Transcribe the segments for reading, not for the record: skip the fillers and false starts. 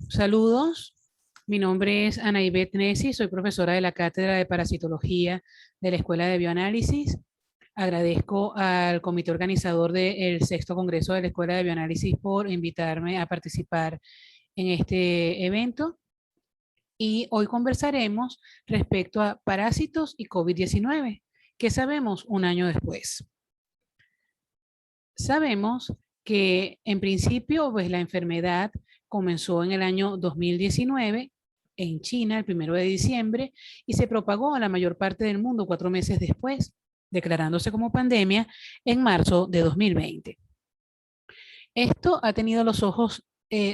Saludos, mi nombre es Ana Ivette Nessi, soy profesora de la Cátedra de Parasitología de la Escuela de Bioanálisis. Agradezco al comité organizador del sexto congreso de la Escuela de Bioanálisis por invitarme a participar en este evento. Y hoy conversaremos respecto a parásitos y COVID-19. ¿Qué sabemos un año después? Sabemos que en principio pues, la enfermedad comenzó en el año 2019 en China, el 1 de diciembre, y se propagó a la mayor parte del mundo 4 meses después, declarándose como pandemia en marzo de 2020. Esto ha tenido los ojos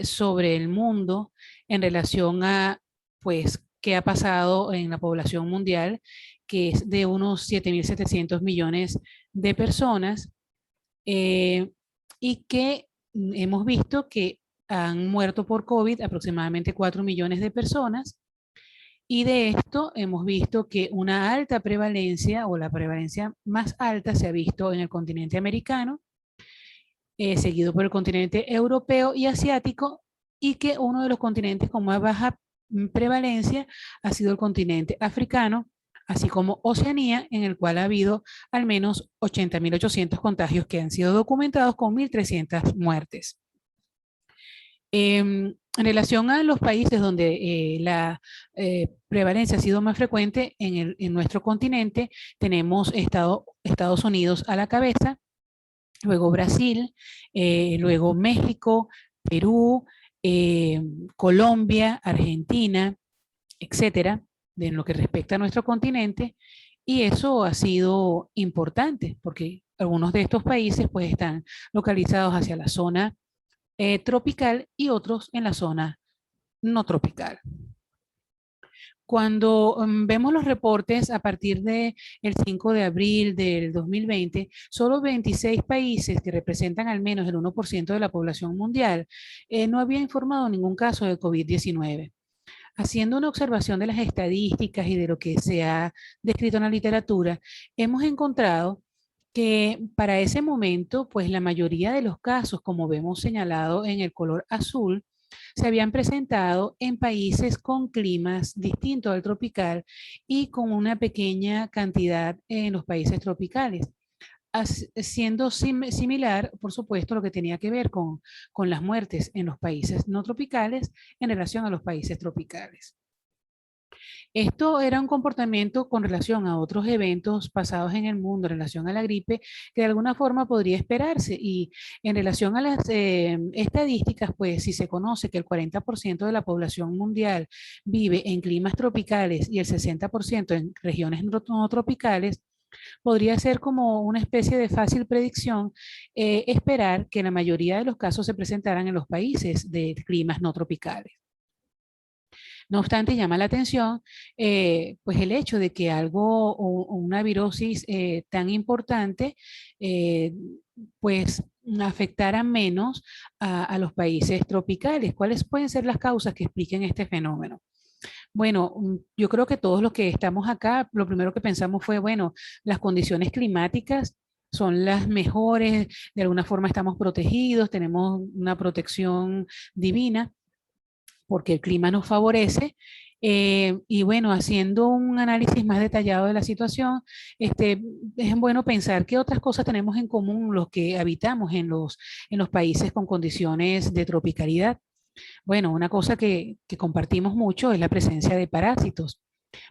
sobre el mundo en relación a, pues, qué ha pasado en la población mundial, que es de unos 7.700 millones de personas, y que hemos visto que han muerto por COVID aproximadamente 4 millones de personas. Y de esto hemos visto que una alta prevalencia o la prevalencia más alta se ha visto en el continente americano, seguido por el continente europeo y asiático, y que uno de los continentes con más baja prevalencia ha sido el continente africano, así como Oceanía, en el cual ha habido al menos 80.800 contagios que han sido documentados con 1.300 muertes. En relación a los países donde la prevalencia ha sido más frecuente en nuestro continente, tenemos Estados Unidos a la cabeza, luego Brasil, luego México, Perú, Colombia, Argentina, etcétera, en lo que respecta a nuestro continente, y eso ha sido importante porque algunos de estos países pues están localizados hacia la zona tropical y otros en la zona no tropical. Cuando vemos los reportes a partir del 5 de abril del 2020, solo 26 países que representan al menos el 1% de la población mundial no había informado ningún caso de COVID-19. Haciendo una observación de las estadísticas y de lo que se ha descrito en la literatura, hemos encontrado que para ese momento, pues la mayoría de los casos, como vemos señalado en el color azul, se habían presentado en países con climas distintos al tropical y con una pequeña cantidad en los países tropicales, siendo similar, por supuesto, lo que tenía que ver con las muertes en los países no tropicales en relación a los países tropicales. Esto era un comportamiento con relación a otros eventos pasados en el mundo, en relación a la gripe, que de alguna forma podría esperarse. Y en relación a las estadísticas, pues si se conoce que el 40% de la población mundial vive en climas tropicales y el 60% en regiones no tropicales, podría ser como una especie de fácil predicción esperar que la mayoría de los casos se presentaran en los países de climas no tropicales. No obstante, llama la atención pues el hecho de que algo o una virosis tan importante eh, pues afectara menos a los países tropicales. ¿Cuáles pueden ser las causas que expliquen este fenómeno? Bueno, yo creo que todos los que estamos acá, lo primero que pensamos fue, bueno, las condiciones climáticas son las mejores, de alguna forma estamos protegidos, tenemos una protección divina porque el clima nos favorece. Y bueno, haciendo un análisis más detallado de la situación, es bueno pensar qué otras cosas tenemos en común los que habitamos en los países con condiciones de tropicalidad. Bueno, una cosa que compartimos mucho es la presencia de parásitos.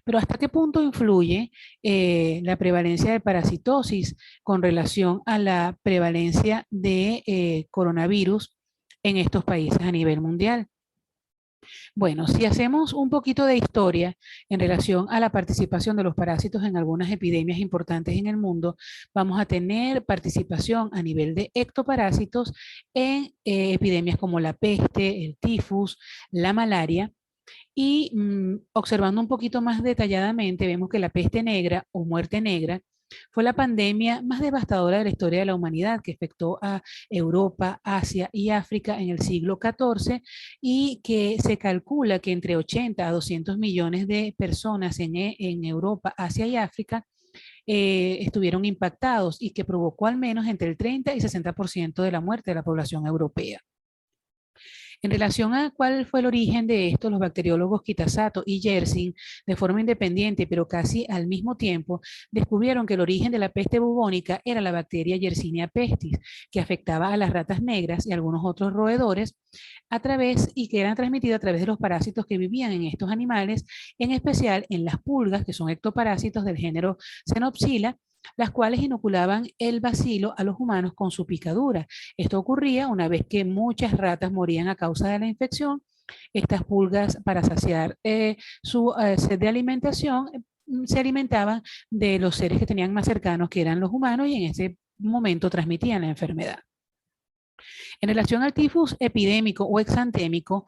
Pero ¿hasta qué punto influye la prevalencia de parasitosis con relación a la prevalencia de coronavirus en estos países a nivel mundial? Bueno, si hacemos un poquito de historia en relación a la participación de los parásitos en algunas epidemias importantes en el mundo, vamos a tener participación a nivel de ectoparásitos en epidemias como la peste, el tifus, la malaria. Y observando un poquito más detalladamente, vemos que la peste negra o muerte negra fue la pandemia más devastadora de la historia de la humanidad, que afectó a Europa, Asia y África en el siglo XIV, y que se calcula que entre 80 a 200 millones de personas en Europa, Asia y África estuvieron impactados, y que provocó al menos entre el 30 y 60% de la muerte de la población europea. En relación a cuál fue el origen de esto, los bacteriólogos Kitasato y Yersin, de forma independiente pero casi al mismo tiempo, descubrieron que el origen de la peste bubónica era la bacteria Yersinia pestis, que afectaba a las ratas negras y algunos otros roedores a través y que eran transmitidas a través de los parásitos que vivían en estos animales, en especial en las pulgas, que son ectoparásitos del género Xenopsila, las cuales inoculaban el bacilo a los humanos con su picadura. Esto ocurría una vez que muchas ratas morían a causa de la infección. Estas pulgas, para saciar su sed de alimentación, se alimentaban de los seres que tenían más cercanos, que eran los humanos, y en ese momento transmitían la enfermedad. En relación al tifus epidémico o exantémico,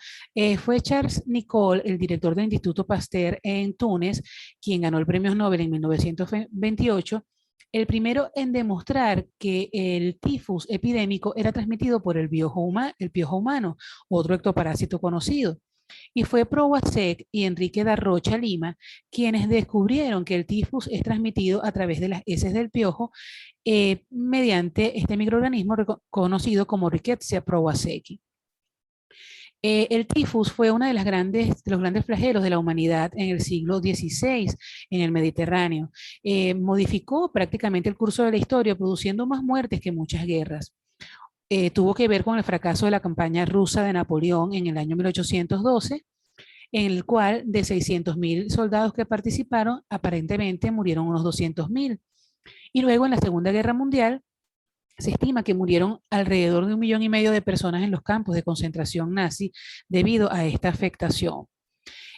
fue Charles Nicolle, el director del Instituto Pasteur en Túnez, quien ganó el premio Nobel en 1928, el primero en demostrar que el tifus epidémico era transmitido por el piojo humano, otro ectoparásito conocido. Y fue Proasec y Enrique da Rocha Lima quienes descubrieron que el tifus es transmitido a través de las heces del piojo mediante este microorganismo conocido como Rickettsia prowazekii. El tifus fue uno de los grandes flagelos de la humanidad en el siglo XVI en el Mediterráneo. Modificó prácticamente el curso de la historia, produciendo más muertes que muchas guerras. Tuvo que ver con el fracaso de la campaña rusa de Napoleón en el año 1812, en el cual de 600.000 soldados que participaron, aparentemente murieron unos 200.000. Y luego en la Segunda Guerra Mundial, se estima que murieron alrededor de 1,5 millones de personas en los campos de concentración nazi debido a esta afectación.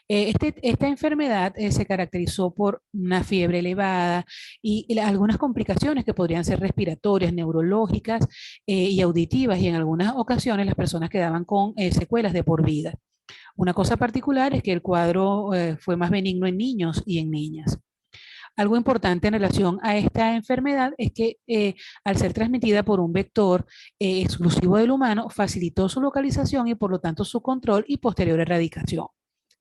Esta enfermedad se caracterizó por una fiebre elevada y algunas complicaciones que podrían ser respiratorias, neurológicas y auditivas, y en algunas ocasiones las personas quedaban con secuelas de por vida. Una cosa particular es que el cuadro fue más benigno en niños y en niñas. Algo importante en relación a esta enfermedad es que al ser transmitida por un vector exclusivo del humano, facilitó su localización y por lo tanto su control y posterior erradicación.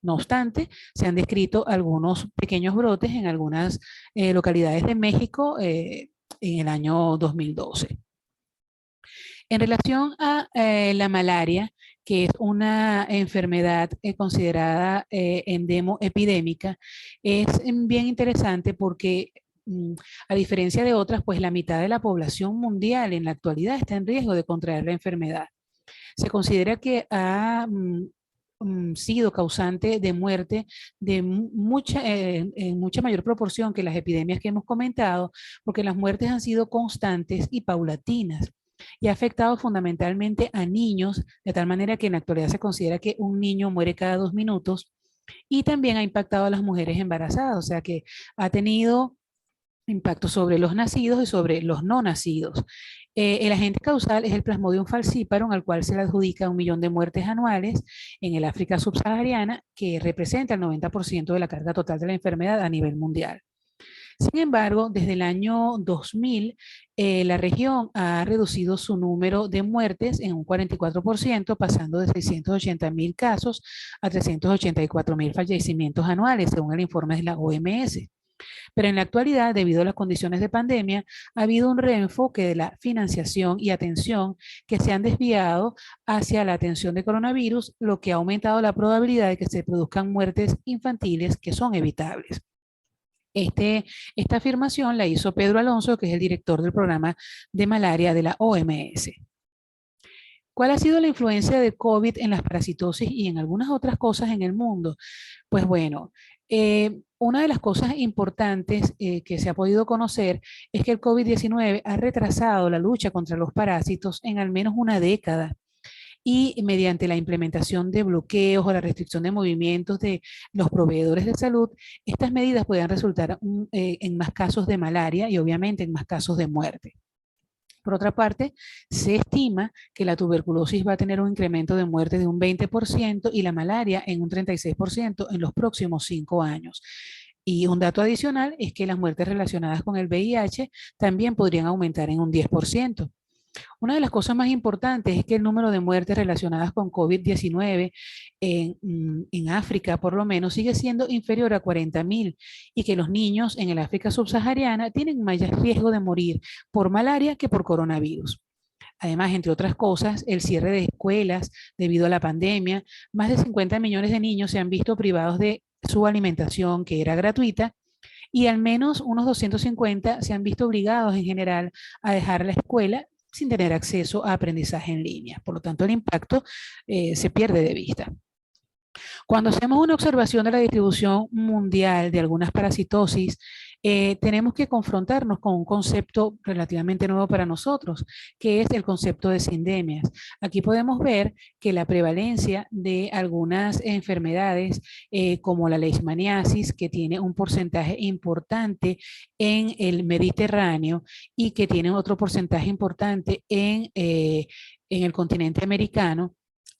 No obstante, se han descrito algunos pequeños brotes en algunas localidades de México en el año 2012. En relación a la malaria, que es una enfermedad considerada endemo-epidémica, es bien interesante porque a diferencia de otras, pues la mitad de la población mundial en la actualidad está en riesgo de contraer la enfermedad. Se considera que ha sido causante de muerte de en mucha mayor proporción que las epidemias que hemos comentado, porque las muertes han sido constantes y paulatinas y ha afectado fundamentalmente a niños, de tal manera que en la actualidad se considera que un niño muere cada 2 minutos, y también ha impactado a las mujeres embarazadas, o sea que ha tenido impacto sobre los nacidos y sobre los no nacidos. El agente causal es el Plasmodium falciparum, al cual se le adjudica 1 millón de muertes anuales en el África subsahariana, que representa el 90% de la carga total de la enfermedad a nivel mundial. Sin embargo, desde el año 2000, la región ha reducido su número de muertes en un 44%, pasando de 680.000 casos a 384.000 fallecimientos anuales, según el informe de la OMS. Pero en la actualidad, debido a las condiciones de pandemia, ha habido un reenfoque de la financiación y atención que se han desviado hacia la atención de coronavirus, lo que ha aumentado la probabilidad de que se produzcan muertes infantiles que son evitables. Esta afirmación la hizo Pedro Alonso, que es el director del programa de malaria de la OMS. ¿Cuál ha sido la influencia de COVID en las parasitosis y en algunas otras cosas en el mundo? Pues bueno, una de las cosas importantes que se ha podido conocer es que el COVID-19 ha retrasado la lucha contra los parásitos en al menos una década, y mediante la implementación de bloqueos o la restricción de movimientos de los proveedores de salud, estas medidas pueden resultar en más casos de malaria y obviamente en más casos de muerte. Por otra parte, se estima que la tuberculosis va a tener un incremento de muerte de un 20% y la malaria en un 36% en los próximos 5 años. Y un dato adicional es que las muertes relacionadas con el VIH también podrían aumentar en un 10%. Una de las cosas más importantes es que el número de muertes relacionadas con COVID-19 en África, por lo menos, sigue siendo inferior a 40.000, y que los niños en el África subsahariana tienen mayor riesgo de morir por malaria que por coronavirus. Además, entre otras cosas, el cierre de escuelas debido a la pandemia, más de 50 millones de niños se han visto privados de su alimentación, que era gratuita, y al menos unos 250 se han visto obligados en general a dejar la escuela sin tener acceso a aprendizaje en línea. Por lo tanto, el impacto se pierde de vista. Cuando hacemos una observación de la distribución mundial de algunas parasitosis, tenemos que confrontarnos con un concepto relativamente nuevo para nosotros, que es el concepto de sindemias. Aquí podemos ver que la prevalencia de algunas enfermedades, como la leishmaniasis, que tiene un porcentaje importante en el Mediterráneo y que tiene otro porcentaje importante en el continente americano,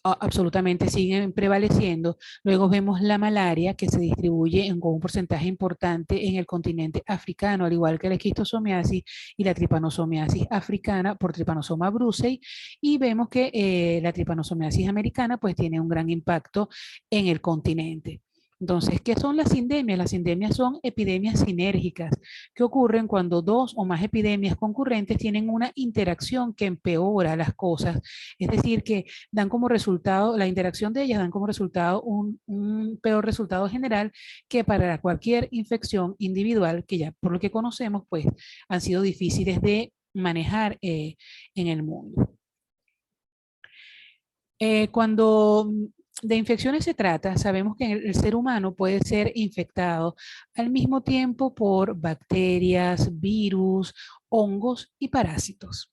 absolutamente siguen prevaleciendo. Luego vemos la malaria, que se distribuye con un porcentaje importante en el continente africano, al igual que la esquistosomiasis y la tripanosomiasis africana por Trypanosoma brucei, y vemos que la tripanosomiasis americana pues tiene un gran impacto en el continente. Entonces, ¿qué son las sindemias? Las sindemias son epidemias sinérgicas que ocurren cuando dos o más epidemias concurrentes tienen una interacción que empeora las cosas. Es decir, que dan como resultado, la interacción de ellas dan como resultado un peor resultado general que para cualquier infección individual, que ya por lo que conocemos, pues han sido difíciles de manejar en el mundo. Cuando de infecciones se trata, sabemos que el ser humano puede ser infectado al mismo tiempo por bacterias, virus, hongos y parásitos.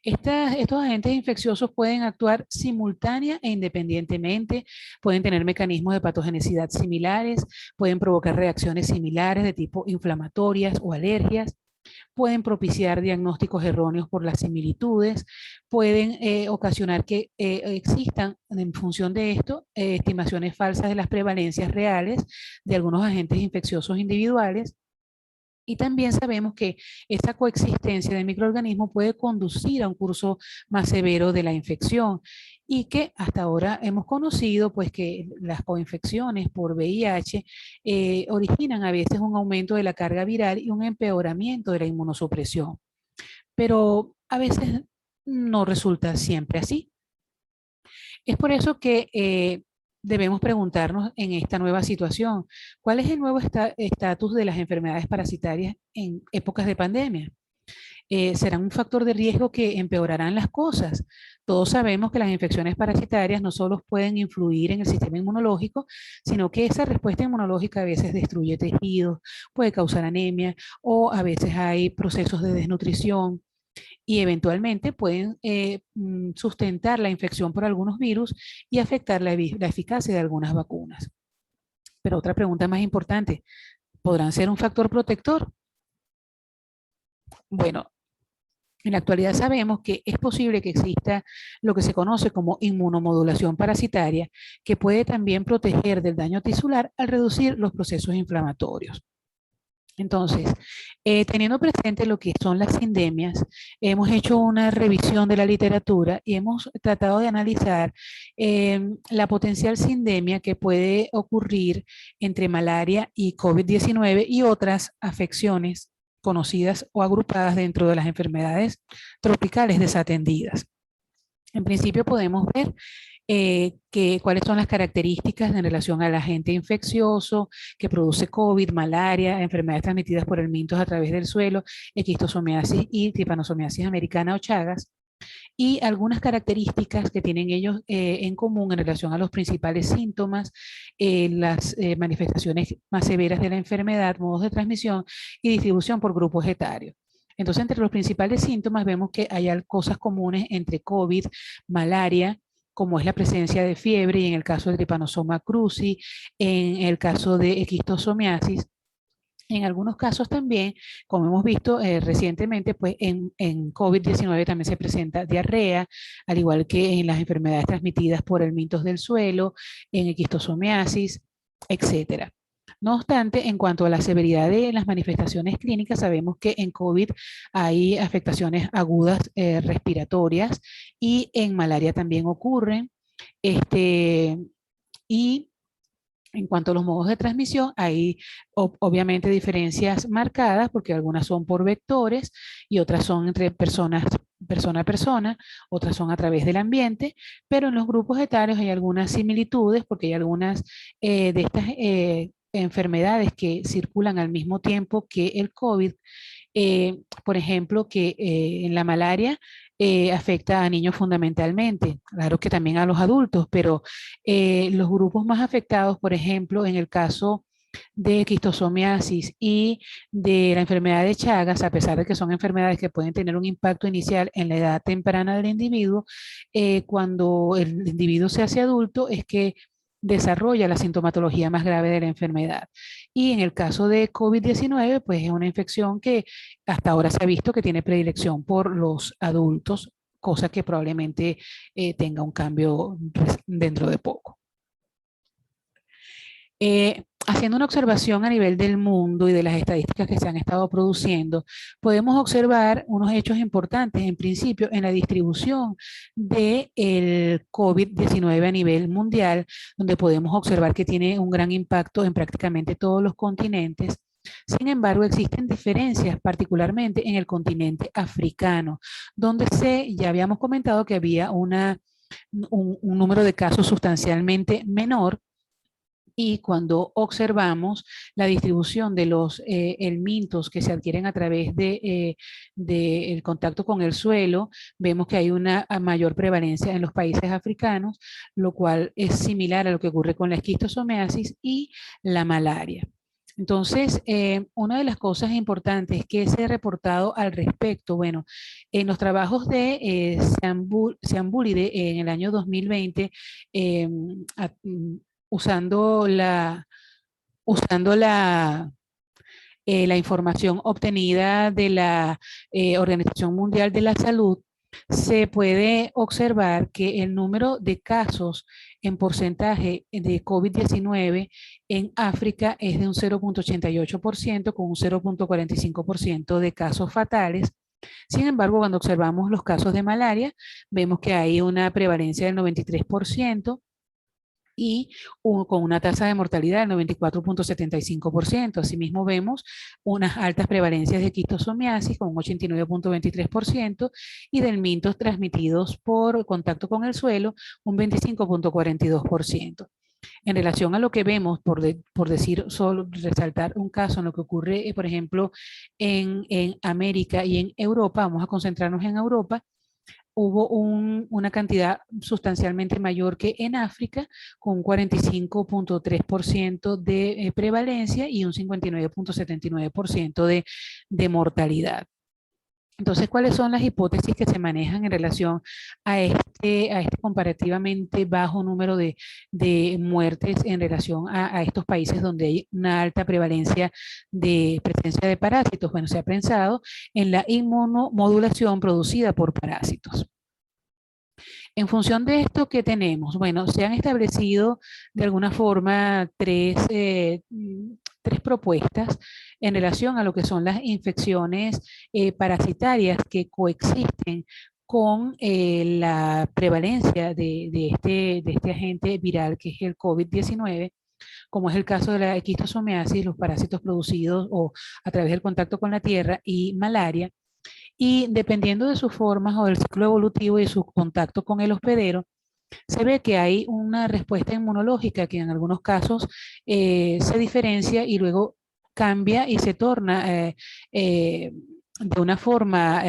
Estos agentes infecciosos pueden actuar simultánea e independientemente, pueden tener mecanismos de patogenicidad similares, pueden provocar reacciones similares de tipo inflamatorias o alergias, pueden propiciar diagnósticos erróneos por las similitudes, pueden ocasionar que existan, en función de esto, estimaciones falsas de las prevalencias reales de algunos agentes infecciosos individuales. Y también sabemos que esta coexistencia de microorganismos puede conducir a un curso más severo de la infección y que hasta ahora hemos conocido pues que las coinfecciones por VIH originan a veces un aumento de la carga viral y un empeoramiento de la inmunosupresión, pero a veces no resulta siempre así. Es por eso que debemos preguntarnos en esta nueva situación, ¿cuál es el nuevo estatus de las enfermedades parasitarias en épocas de pandemia? ¿Serán un factor de riesgo que empeorarán las cosas? Todos sabemos que las infecciones parasitarias no solo pueden influir en el sistema inmunológico, sino que esa respuesta inmunológica a veces destruye tejidos, puede causar anemia o a veces hay procesos de desnutrición y eventualmente pueden sustentar la infección por algunos virus y afectar la eficacia de algunas vacunas. Pero otra pregunta más importante, ¿podrán ser un factor protector? Bueno, en la actualidad sabemos que es posible que exista lo que se conoce como inmunomodulación parasitaria, que puede también proteger del daño tisular al reducir los procesos inflamatorios. Entonces, teniendo presente lo que son las sindemias, hemos hecho una revisión de la literatura y hemos tratado de analizar la potencial sindemia que puede ocurrir entre malaria y COVID-19 y otras afecciones conocidas o agrupadas dentro de las enfermedades tropicales desatendidas. En principio podemos ver cuáles son las características en relación al agente infeccioso que produce COVID, malaria, enfermedades transmitidas por helmintos a través del suelo, esquistosomiasis y tripanosomiasis americana o Chagas, y algunas características que tienen ellos en común en relación a los principales síntomas, las manifestaciones más severas de la enfermedad, modos de transmisión y distribución por grupos etarios. Entonces, entre los principales síntomas vemos que hay cosas comunes entre COVID, malaria, como es la presencia de fiebre, y en el caso del Trypanosoma cruzi, en el caso de esquistosomiasis, en algunos casos también, como hemos visto recientemente, pues en COVID-19 también se presenta diarrea, al igual que en las enfermedades transmitidas por helmintos del suelo, en esquistosomiasis, etcétera. No obstante, en cuanto a la severidad de las manifestaciones clínicas, sabemos que en COVID hay afectaciones agudas respiratorias y en malaria también ocurren. Y en cuanto a los modos de transmisión, hay obviamente diferencias marcadas porque algunas son por vectores y otras son entre personas persona a persona, otras son a través del ambiente, pero en los grupos etarios hay algunas similitudes porque hay algunas de estas enfermedades que circulan al mismo tiempo que el COVID. Por ejemplo, que en la malaria afecta a niños fundamentalmente, claro que también a los adultos, pero los grupos más afectados, por ejemplo, en el caso de esquistosomiasis y de la enfermedad de Chagas, a pesar de que son enfermedades que pueden tener un impacto inicial en la edad temprana del individuo, cuando el individuo se hace adulto es que desarrolla la sintomatología más grave de la enfermedad. Y en el caso de COVID-19, pues es una infección que hasta ahora se ha visto que tiene predilección por los adultos, cosa que probablemente tenga un cambio dentro de poco. Haciendo una observación a nivel del mundo y de las estadísticas que se han estado produciendo, podemos observar unos hechos importantes, en principio, en la distribución del COVID-19 a nivel mundial, donde podemos observar que tiene un gran impacto en prácticamente todos los continentes. Sin embargo, existen diferencias, particularmente en el continente africano, donde ya habíamos comentado que había un número de casos sustancialmente menor. Y cuando observamos la distribución de los helmintos que se adquieren a través del contacto con el suelo, vemos que hay una mayor prevalencia en los países africanos, lo cual es similar a lo que ocurre con la esquistosomiasis y la malaria. Entonces, una de las cosas importantes que se ha reportado al respecto, bueno, en los trabajos de Seambulide en el año 2020, eh, usando la información obtenida de la Organización Mundial de la Salud, se puede observar que el número de casos en porcentaje de COVID-19 en África es de un 0,88% con un 0,45% de casos fatales. Sin embargo, cuando observamos los casos de malaria, vemos que hay una prevalencia del 93% y con una tasa de mortalidad del 94,75%. Asimismo, vemos unas altas prevalencias de quistosomiasis con un 89,23% y de helmintos transmitidos por contacto con el suelo, un 25,42%. En relación a lo que vemos, por decir, solo resaltar un caso en lo que ocurre, por ejemplo, en América y en Europa, vamos a concentrarnos en Europa, hubo una cantidad sustancialmente mayor que en África, con un 45,3% de prevalencia y un 59,79% de mortalidad. Entonces, ¿cuáles son las hipótesis que se manejan en relación a este comparativamente bajo número de muertes en relación a estos países donde hay una alta prevalencia de presencia de parásitos? Bueno, se ha pensado en la inmunomodulación producida por parásitos. En función de esto, ¿qué tenemos? Bueno, se han establecido de alguna forma tres propuestas en relación a lo que son las infecciones parasitarias que coexisten con la prevalencia de este agente viral que es el COVID-19, como es el caso de la esquistosomiasis, los parásitos producidos o a través del contacto con la tierra y malaria. Y dependiendo de sus formas o del ciclo evolutivo y su contacto con el hospedero, se ve que hay una respuesta inmunológica que en algunos casos se diferencia y luego cambia y se torna de una forma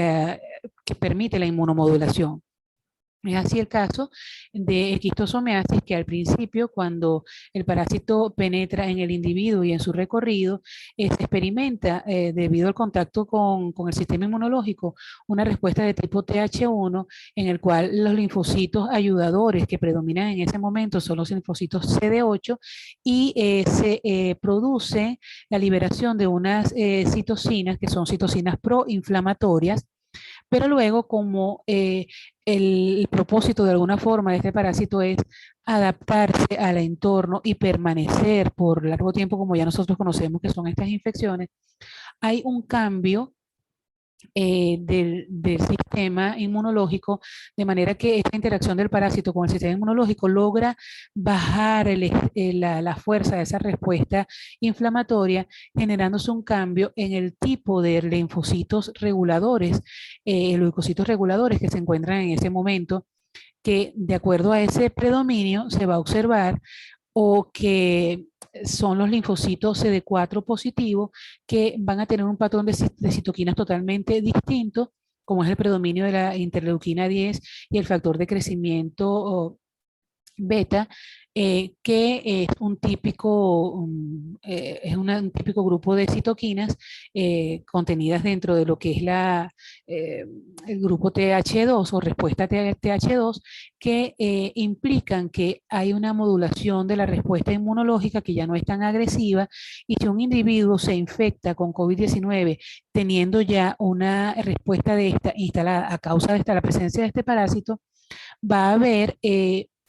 que permite la inmunomodulación. Es así el caso de esquistosomiasis, que al principio, cuando el parásito penetra en el individuo y en su recorrido, se experimenta, debido al contacto con el sistema inmunológico, una respuesta de tipo TH1, en el cual los linfocitos ayudadores que predominan en ese momento son los linfocitos CD8 y se produce la liberación de unas citocinas, que son citocinas proinflamatorias, pero luego como el propósito de alguna forma de este parásito es adaptarse al entorno y permanecer por largo tiempo, como ya nosotros conocemos que son estas infecciones, hay un cambio del sistema inmunológico, de manera que esta interacción del parásito con el sistema inmunológico logra bajar la fuerza de esa respuesta inflamatoria, generándose un cambio en el tipo de linfocitos reguladores, leucocitos reguladores que se encuentran en ese momento, que de acuerdo a ese predominio se va a observar o que son los linfocitos CD4 positivos que van a tener un patrón de citoquinas totalmente distinto, como es el predominio de la interleuquina 10 y el factor de crecimiento beta, que es un típico, un típico grupo de citoquinas contenidas dentro de lo que es el grupo TH2 o respuesta TH2, que implican que hay una modulación de la respuesta inmunológica que ya no es tan agresiva, y si un individuo se infecta con COVID-19 teniendo ya una respuesta de esta instalada a causa de la presencia de este parásito, va a haber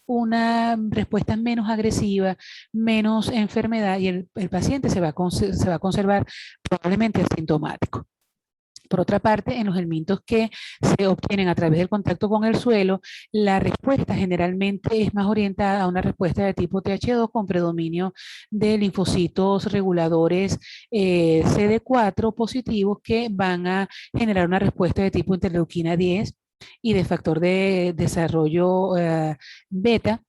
una respuesta menos agresiva, menos enfermedad, y el paciente se va a conservar probablemente asintomático. Por otra parte, en los helmintos que se obtienen a través del contacto con el suelo, la respuesta generalmente es más orientada a una respuesta de tipo TH2 con predominio de linfocitos reguladores CD4 positivos que van a generar una respuesta de tipo interleuquina 10 y de factor de desarrollo beta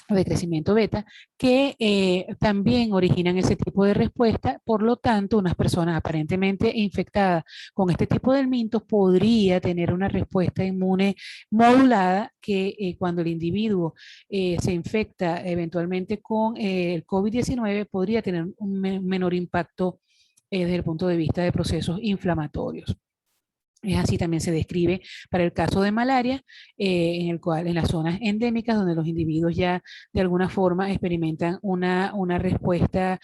o de crecimiento beta, que también originan ese tipo de respuesta. Por lo tanto, unas personas aparentemente infectadas con este tipo de helmintos podría tener una respuesta inmune modulada que cuando el individuo se infecta eventualmente con el COVID-19 podría tener un menor impacto desde el punto de vista de procesos inflamatorios. Es así también se describe para el caso de malaria, en el cual en las zonas endémicas donde los individuos ya de alguna forma experimentan una respuesta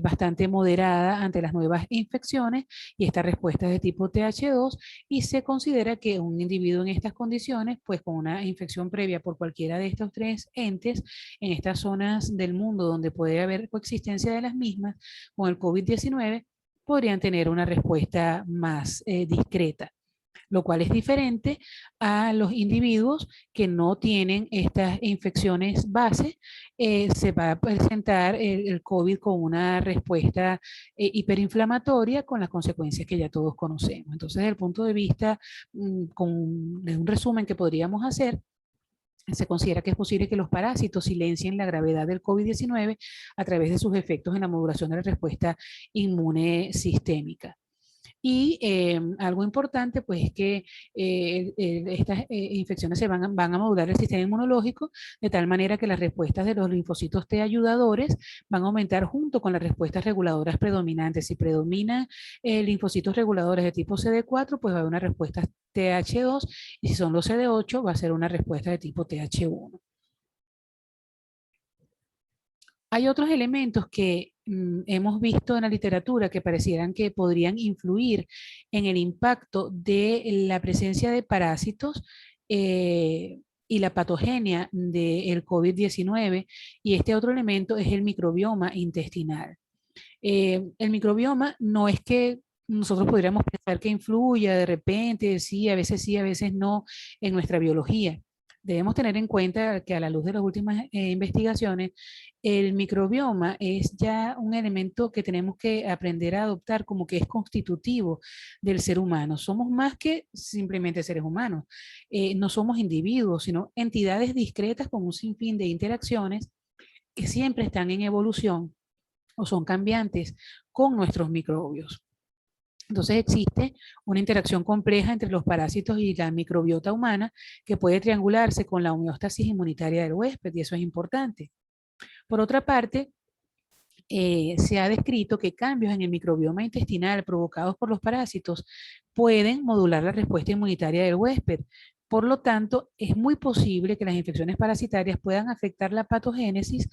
bastante moderada ante las nuevas infecciones, y esta respuesta es de tipo TH2, y se considera que un individuo en estas condiciones, pues con una infección previa por cualquiera de estos tres entes, en estas zonas del mundo donde puede haber coexistencia de las mismas con el COVID-19, podrían tener una respuesta más discreta, lo cual es diferente a los individuos que no tienen estas infecciones base. Se va a presentar el COVID con una respuesta hiperinflamatoria con las consecuencias que ya todos conocemos. Entonces, desde el punto de vista, de un resumen que podríamos hacer, se considera que es posible que los parásitos silencien la gravedad del COVID-19 a través de sus efectos en la modulación de la respuesta inmune sistémica. Y algo importante, pues, es que estas infecciones van a modular el sistema inmunológico de tal manera que las respuestas de los linfocitos T ayudadores van a aumentar junto con las respuestas reguladoras predominantes. Si predominan linfocitos reguladores de tipo CD4, pues va a haber una respuesta TH2, y si son los CD8, va a ser una respuesta de tipo TH1. Hay otros elementos que hemos visto en la literatura que parecieran que podrían influir en el impacto de la presencia de parásitos y la patogenia del COVID-19, y este otro elemento es el microbioma intestinal. El microbioma no es que nosotros podríamos pensar que influya de repente, sí, a veces no, en nuestra biología. Debemos tener en cuenta que a la luz de las últimas investigaciones, el microbioma es ya un elemento que tenemos que aprender a adoptar como que es constitutivo del ser humano. Somos más que simplemente seres humanos. No somos individuos, sino entidades discretas con un sinfín de interacciones que siempre están en evolución o son cambiantes con nuestros microbios. Entonces existe una interacción compleja entre los parásitos y la microbiota humana que puede triangularse con la homeostasis inmunitaria del huésped, y eso es importante. Por otra parte, se ha descrito que cambios en el microbioma intestinal provocados por los parásitos pueden modular la respuesta inmunitaria del huésped. Por lo tanto, es muy posible que las infecciones parasitarias puedan afectar la patogénesis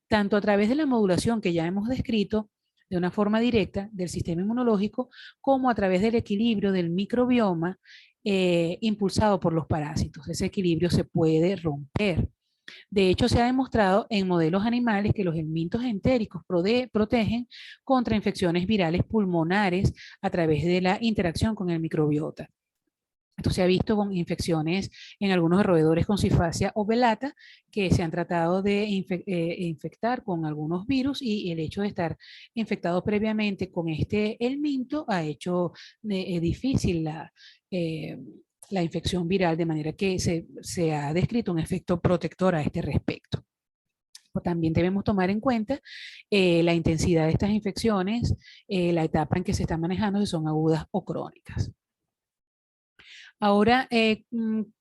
tanto a través de la modulación que ya hemos descrito de una forma directa del sistema inmunológico, como a través del equilibrio del microbioma impulsado por los parásitos. Ese equilibrio se puede romper. De hecho, se ha demostrado en modelos animales que los helmintos entéricos protegen contra infecciones virales pulmonares a través de la interacción con el microbiota. Esto se ha visto con infecciones en algunos roedores con cifasia velata que se han tratado de infectar con algunos virus, y el hecho de estar infectado previamente con este helminto ha hecho difícil eh, la infección viral, de manera que se ha descrito un efecto protector a este respecto. También debemos tomar en cuenta la intensidad de estas infecciones, la etapa en que se están manejando, si son agudas o crónicas. Ahora,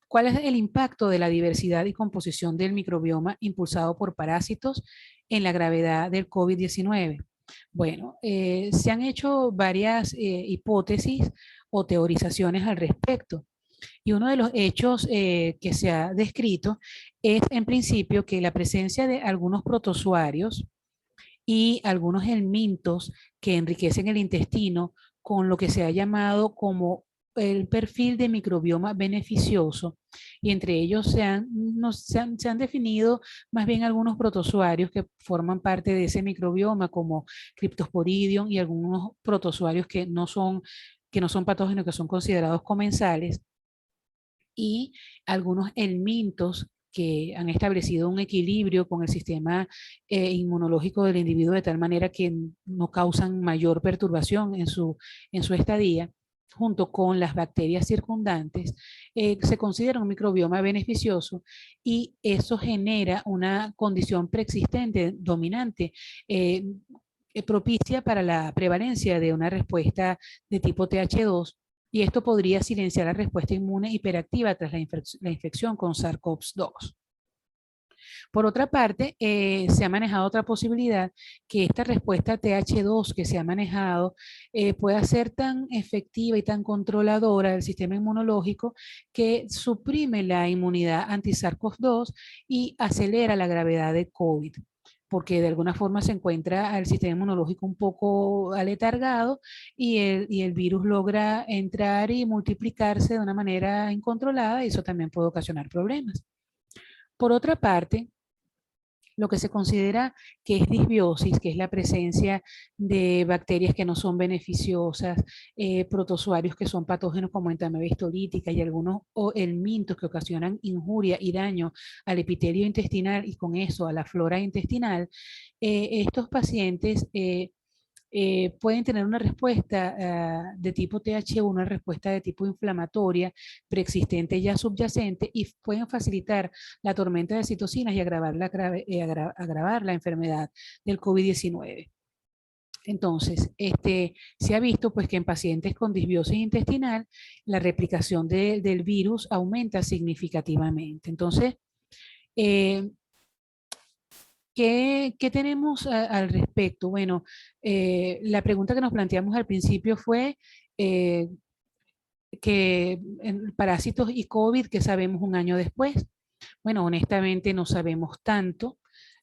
¿cuál es el impacto de la diversidad y composición del microbioma impulsado por parásitos en la gravedad del COVID-19? Bueno, se han hecho varias hipótesis o teorizaciones al respecto. Y uno de los hechos que se ha descrito es, en principio, que la presencia de algunos protozoarios y algunos helmintos que enriquecen el intestino con lo que se ha llamado como el perfil de microbioma beneficioso, y entre ellos se han definido más bien algunos protozoarios que forman parte de ese microbioma, como Cryptosporidium, y algunos protozoarios que no son patógenos, que son considerados comensales, y algunos helmintos que han establecido un equilibrio con el sistema inmunológico del individuo, de tal manera que no causan mayor perturbación en su estadía, junto con las bacterias circundantes, se considera un microbioma beneficioso, y eso genera una condición preexistente dominante propicia para la prevalencia de una respuesta de tipo TH2, y esto podría silenciar la respuesta inmune hiperactiva tras la infección con SARS-CoV-2. Por otra parte, se ha manejado otra posibilidad, que esta respuesta TH2 que se ha manejado pueda ser tan efectiva y tan controladora del sistema inmunológico que suprime la inmunidad anti-SARS-CoV-2 y acelera la gravedad de COVID, porque de alguna forma se encuentra al sistema inmunológico un poco aletargado, y el virus logra entrar y multiplicarse de una manera incontrolada, y eso también puede ocasionar problemas. Por otra parte, lo que se considera que es disbiosis, que es la presencia de bacterias que no son beneficiosas, protozoarios que son patógenos como entamoeba histolítica, y algunos helmintos que ocasionan injuria y daño al epitelio intestinal y con eso a la flora intestinal. Estos pacientes pueden tener una respuesta de tipo TH1, una respuesta de tipo inflamatoria preexistente ya subyacente, y pueden facilitar la tormenta de citocinas y agravar la enfermedad del COVID-19. Entonces, se ha visto pues que en pacientes con disbiosis intestinal la replicación del virus aumenta significativamente. Entonces, eh, ¿qué tenemos al respecto? Bueno, la pregunta que nos planteamos al principio fue eh, que en parásitos y COVID, ¿qué sabemos un año después? Bueno, honestamente no sabemos tanto.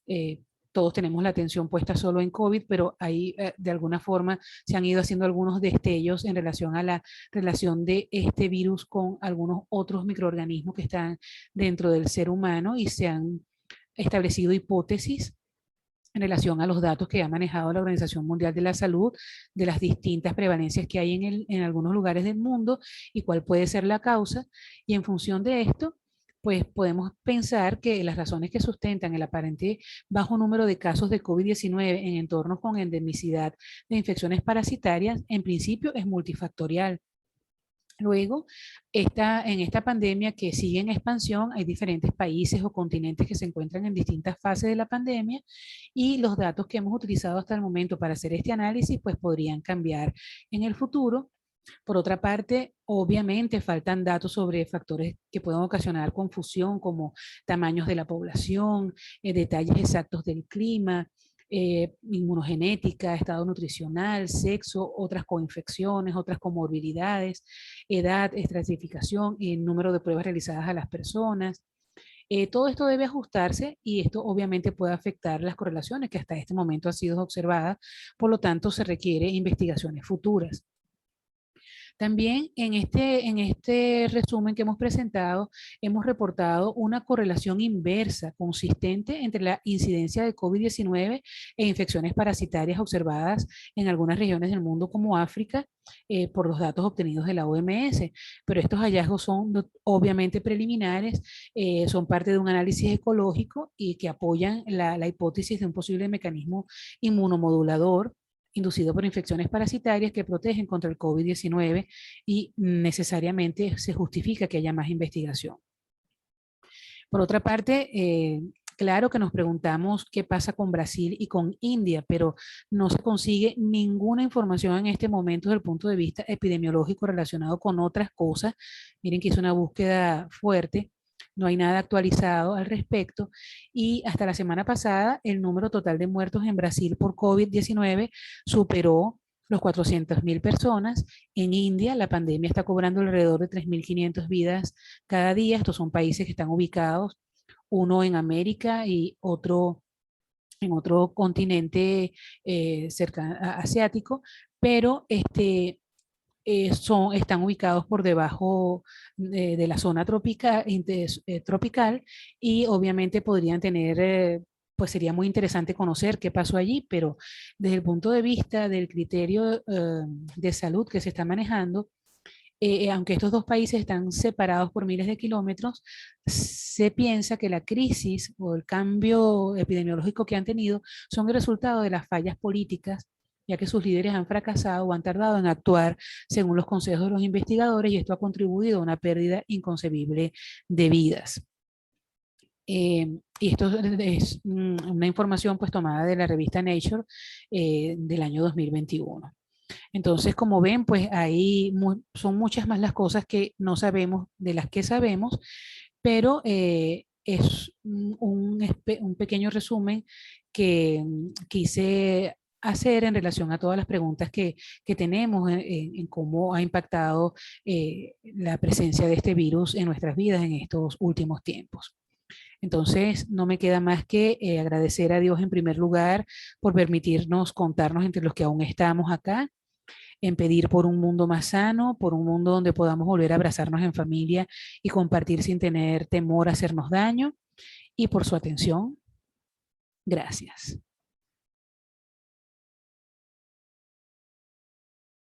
eh, Todos tenemos la atención puesta solo en COVID, pero ahí de alguna forma se han ido haciendo algunos destellos en relación a la relación de este virus con algunos otros microorganismos que están dentro del ser humano, y se han establecido hipótesis en relación a los datos que ha manejado la Organización Mundial de la Salud, de las distintas prevalencias que hay en algunos lugares del mundo y cuál puede ser la causa. Y en función de esto, pues podemos pensar que las razones que sustentan el aparente bajo número de casos de COVID-19 en entornos con endemicidad de infecciones parasitarias, en principio es multifactorial. Luego, en esta pandemia que sigue en expansión, hay diferentes países o continentes que se encuentran en distintas fases de la pandemia, y los datos que hemos utilizado hasta el momento para hacer este análisis pues podrían cambiar en el futuro. Por otra parte, obviamente faltan datos sobre factores que pueden ocasionar confusión, como tamaños de la población, detalles exactos del clima, inmunogenética, estado nutricional, sexo, otras coinfecciones, otras comorbilidades, edad, estratificación, el número de pruebas realizadas a las personas. Todo esto debe ajustarse, y esto obviamente puede afectar las correlaciones que hasta este momento han sido observadas, por lo tanto se requiere investigaciones futuras. También en este resumen que hemos presentado, hemos reportado una correlación inversa consistente entre la incidencia de COVID-19 e infecciones parasitarias observadas en algunas regiones del mundo como África, por los datos obtenidos de la OMS. Pero estos hallazgos son obviamente preliminares, son parte de un análisis ecológico y que apoyan la hipótesis de un posible mecanismo inmunomodulador inducido por infecciones parasitarias que protegen contra el COVID-19 y necesariamente se justifica que haya más investigación. Por otra parte, claro que nos preguntamos qué pasa con Brasil y con India, pero no se consigue ninguna información en este momento desde el punto de vista epidemiológico relacionado con otras cosas. Miren que hice una búsqueda fuerte, no hay nada actualizado al respecto y hasta la semana pasada el número total de muertos en Brasil por COVID-19 superó los 400.000 personas. En India la pandemia está cobrando alrededor de 3.500 vidas cada día. Estos son países que están ubicados, uno en América y otro en otro continente asiático, pero están ubicados por debajo de la zona tropical y obviamente podrían tener, pues sería muy interesante conocer qué pasó allí, pero desde el punto de vista del criterio de salud que se está manejando, aunque estos dos países están separados por miles de kilómetros, se piensa que la crisis o el cambio epidemiológico que han tenido son el resultado de las fallas políticas, ya que sus líderes han fracasado o han tardado en actuar según los consejos de los investigadores y esto ha contribuido a una pérdida inconcebible de vidas. Y esto es una información pues tomada de la revista Nature del año 2021. Entonces, como ven, pues ahí son muchas más las cosas que no sabemos de las que sabemos, pero es un pequeño resumen que quise hacer en relación a todas las preguntas que tenemos en cómo ha impactado la presencia de este virus en nuestras vidas en estos últimos tiempos. Entonces, no me queda más que agradecer a Dios en primer lugar por permitirnos contarnos entre los que aún estamos acá, en pedir por un mundo más sano, por un mundo donde podamos volver a abrazarnos en familia y compartir sin tener temor a hacernos daño, y por su atención. Gracias.